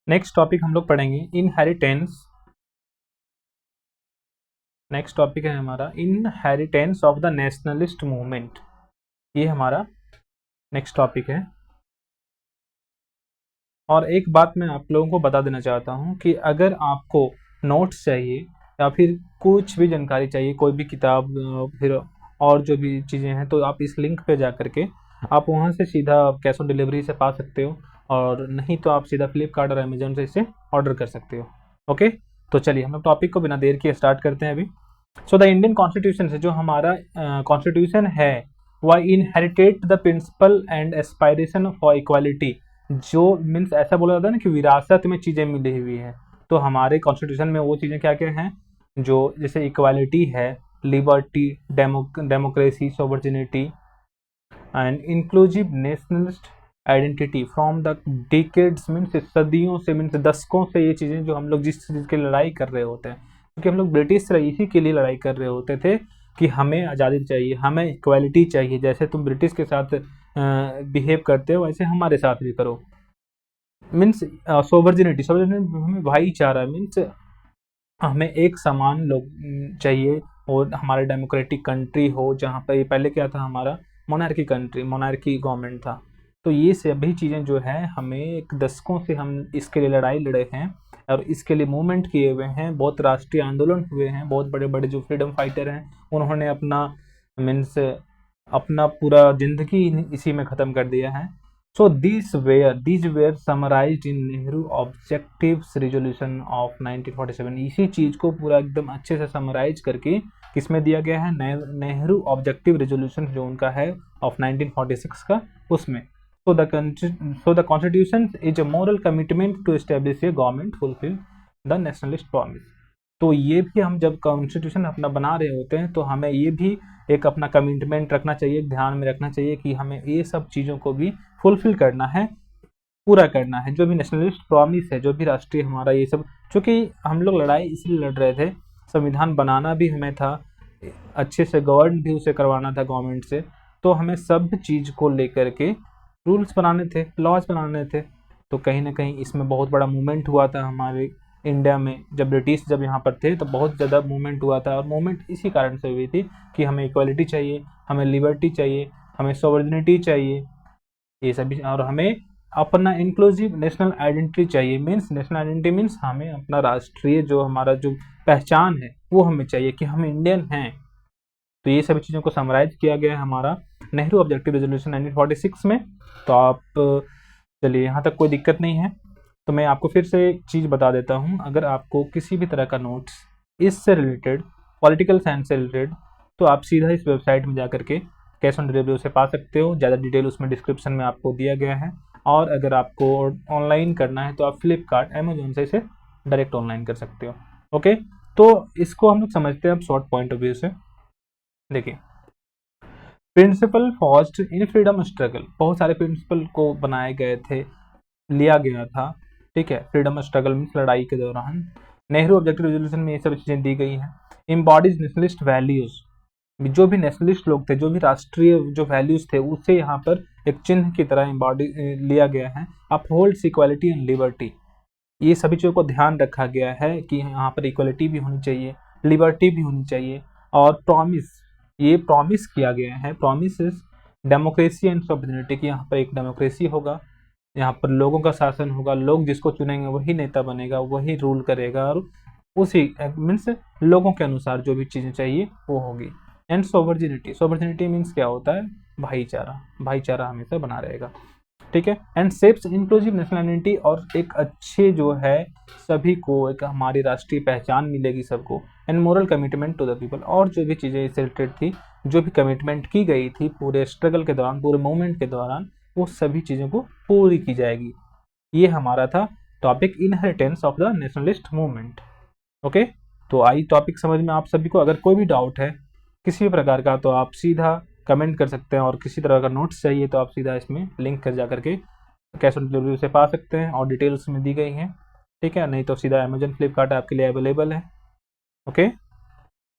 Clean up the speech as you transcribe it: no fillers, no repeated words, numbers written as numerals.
Next topic हम लोग पढ़ेंगे इनहेरिटेंस। नेक्स्ट टॉपिक है हमारा inheritance of the nationalist movement. ये हमारा नेक्स्ट टॉपिक है। और एक बात मैं आप लोगों को बता देना चाहता हूँ कि अगर आपको नोट्स चाहिए या फिर कुछ भी जानकारी चाहिए, कोई भी किताब फिर और जो भी चीज़ें हैं, तो आप इस लिंक पे जा करके आप वहाँ से सीधा कैश ऑन डिलीवरी से पा सकते हो, और नहीं तो आप सीधा फ्लिपकार्ट और अमेजोन से इसे ऑर्डर कर सकते हो। ओके, तो चलिए हम लोग टॉपिक को बिना देर किए स्टार्ट करते हैं अभी। सो द इंडियन कॉन्स्टिट्यूशन से जो हमारा कॉन्स्टिट्यूशन है वह inherited the principle and aspiration for equality. जो मीन्स ऐसा बोला जाता है ना कि विरासत में चीज़ें मिली हुई है, तो हमारे कॉन्स्टिट्यूशन में वो चीज़ें क्या क्या हैं, जो जैसे इक्वालिटी है, liberty, democracy, sovereignty and inclusive nationalist identity from the decades, means सदियों से, मीन्स दशकों से ये चीज़ें जो हम लोग जिस चीज़ की लड़ाई कर रहे होते हैं, क्योंकि हम लोग ब्रिटिश से इसी के लिए लड़ाई कर रहे होते थे कि हमें आज़ादी चाहिए, हमें इक्वालिटी चाहिए, जैसे तुम ब्रिटिश के साथ बिहेव करते हो वैसे हमारे साथ भी करो। मीन्स सोवर्जिनिटी, हमें भाईचारा, मीन्स हमें एक समान लोग चाहिए, और हमारा डेमोक्रेटिक कंट्री हो जहाँ पर, ये पहले क्या था हमारा मोनार्की कंट्री, मोनार्की गवर्नमेंट था। तो ये सभी चीज़ें जो है हमें एक दशकों से हम इसके लिए लड़ाई लड़े हैं और इसके लिए मूवमेंट किए हुए हैं, बहुत राष्ट्रीय आंदोलन हुए हैं, बहुत बड़े बड़े जो फ्रीडम फाइटर हैं उन्होंने अपना मीन्स अपना पूरा जिंदगी इसी में ख़त्म कर दिया है। So these were summarized in Nehru objectives resolution of 1947। इसी चीज़ को पूरा एकदम अच्छे से समराइज करके किसमें दिया गया है, नेहरू ऑब्जेक्टिव रेजोल्यूशन जो उनका है ऑफ 1946 का, उसमें। So the constitution is a moral commitment to establish a government fulfill the nationalist promise। तो ये भी हम जब कॉन्स्टिट्यूशन अपना बना रहे होते हैं तो हमें ये भी एक अपना कमिटमेंट रखना चाहिए, ध्यान में रखना चाहिए कि हमें ये सब चीज़ों को भी फुलफिल करना है, पूरा करना है, जो भी नेशनलिस्ट प्रॉमिस है, जो भी राष्ट्रीय हमारा ये सब, क्योंकि हम लोग लड़ाई इसलिए लड़ रहे थे, संविधान बनाना भी हमें था, अच्छे से गवर्न भी उसे करवाना था गवर्नमेंट से, तो हमें सब चीज़ को लेकर के रूल्स बनाने थे, लॉज बनाने थे। तो कहीं ना कहीं इसमें बहुत बड़ा मूवमेंट हुआ था हमारे इंडिया में, जब ब्रिटिश जब यहाँ पर थे तो बहुत ज़्यादा मूवमेंट हुआ था, और मूवमेंट इसी कारण से हुई थी कि हमें इक्वलिटी चाहिए, हमें लिबर्टी चाहिए, हमें सॉवरेनिटी चाहिए, ये सभी, और हमें अपना इंक्लूसिव नेशनल आइडेंटिटी चाहिए। मीन्स नेशनल आइडेंटिटी मीन्स हमें अपना राष्ट्रीय जो हमारा जो पहचान है वो हमें चाहिए कि हम इंडियन हैं। तो ये सभी चीज़ों को समराइज किया गया है हमारा नेहरू ऑब्जेक्टिव रेजोल्यूशन 1946 में। तो आप चलिए, यहाँ तक कोई दिक्कत नहीं है। तो मैं आपको फिर से एक चीज़ बता देता हूँ, अगर आपको किसी भी तरह का नोट्स इससे रिलेटेड, पॉलिटिकल साइंस से रिलेटेड, तो आप सीधा इस वेबसाइट में जा करके कैश ऑन डिलीवरी से पा सकते हो। ज़्यादा डिटेल उसमें डिस्क्रिप्शन में आपको दिया गया है, और अगर आपको ऑनलाइन करना है तो आप फ्लिपकार्ट, अमेजोन से इसे डायरेक्ट ऑनलाइन कर सकते हो। ओके, तो इसको हम लोग समझते हैं अब शॉर्ट पॉइंट ऑफ व्यू से। देखिए, principle forced in freedom struggle, बहुत सारे प्रिंसिपल को बनाए गए थे, लिया गया था, ठीक है, फ्रीडम स्ट्रगल में, लड़ाई के दौरान। नेहरू ऑब्जेक्टिव रेजोल्यूशन में ये सब चीज़ें दी गई हैं। इम्बॉडीज नेशनलिस्ट वैल्यूज, जो भी नेशनलिस्ट लोग थे, जो भी राष्ट्रीय जो वैल्यूज थे, उसे यहाँ पर एक चिन्ह की तरह इम्बॉडी लिया गया है। अपहोल्ड्स इक्वालिटी एंड लिबर्टी, ये सभी चीज़ों को ध्यान रखा गया है कि यहाँ पर इक्वलिटी भी होनी चाहिए, लिबर्टी भी होनी चाहिए, और प्रॉमिस, ये प्रॉमिस किया गया है, प्रॉमिस डेमोक्रेसी एंड सॉवरेनिटी, की यहाँ पर एक डेमोक्रेसी होगा, यहाँ पर लोगों का शासन होगा, लोग जिसको चुनेंगे वही नेता बनेगा, वही रूल करेगा, और उसी मीन्स लोगों के अनुसार जो भी चीज़ें चाहिए वो होगी। एंड सोवर्जिनिटी, सोवर्जिनिटी मीन्स क्या होता है, भाईचारा, भाईचारा हमेशा बना रहेगा, ठीक है। And ceps inclusive national identity, और एक अच्छे जो है सभी को एक हमारी राष्ट्रीय पहचान मिलेगी सबको। And moral commitment to the people, और जो भी चीज़ें इससे रिलेटेड थी, जो भी कमिटमेंट की गई थी पूरे स्ट्रगल के दौरान, पूरे मूवमेंट के दौरान, वो सभी चीज़ों को पूरी की जाएगी। ये हमारा था topic inheritance of the nationalist movement. Okay, तो आई टॉपिक समझ में आप सभी को। अगर कोई भी डाउट है किसी भी प्रकार का तो आप सीधा कमेंट कर सकते हैं, और किसी तरह का नोट्स चाहिए तो आप सीधा इसमें लिंक कर जा करके कैश ऑन डिलीवरी से पा सकते हैं, और डिटेल्स में दी गई हैं, ठीक है। नहीं तो सीधा अमेजन, फ्लिपकार्ट आपके लिए अवेलेबल है। ओके।